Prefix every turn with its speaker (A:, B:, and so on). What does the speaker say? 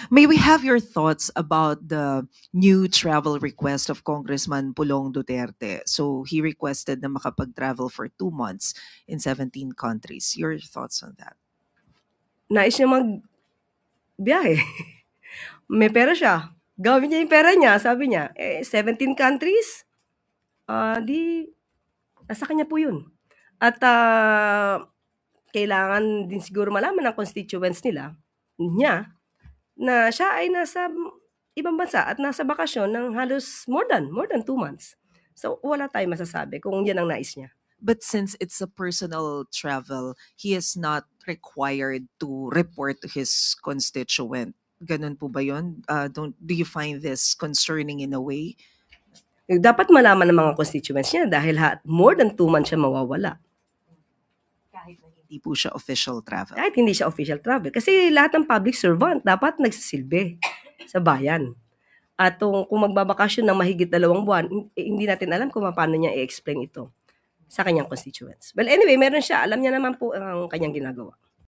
A: May we have your thoughts about the new travel request of Congressman Pulong Duterte? So he requested na makapag-travel for 2 months in 17 countries. Your thoughts on that?
B: Nais niya magbiyahe. May pera siya. Gawin niya yung pera niya, sabi niya. 17 countries? Di, nasa kanya po yun. At kailangan din siguro malaman ng constituents niya, na siya ay nasa ibang bansa at nasa bakasyon ng halos more than 2 months. So, wala tayong masasabi kung yan ang nais niya.
A: But since it's a personal travel, he is not required to report to his constituent. Ganun po ba yun? Do you find this concerning in a way?
B: Dapat malaman ng mga constituents niya dahil more than 2 months siya mawawala.
A: Kahit na hindi po siya official travel.
B: Kahit hindi siya official travel. Kasi lahat ng public servant dapat nagsisilbi sa bayan. At kung magbabakasyon ng mahigit 2 buwan, hindi natin alam kung paano niya i-explain ito sa kanyang constituents. Well, anyway, meron siya. Alam niya naman po ang kanyang ginagawa.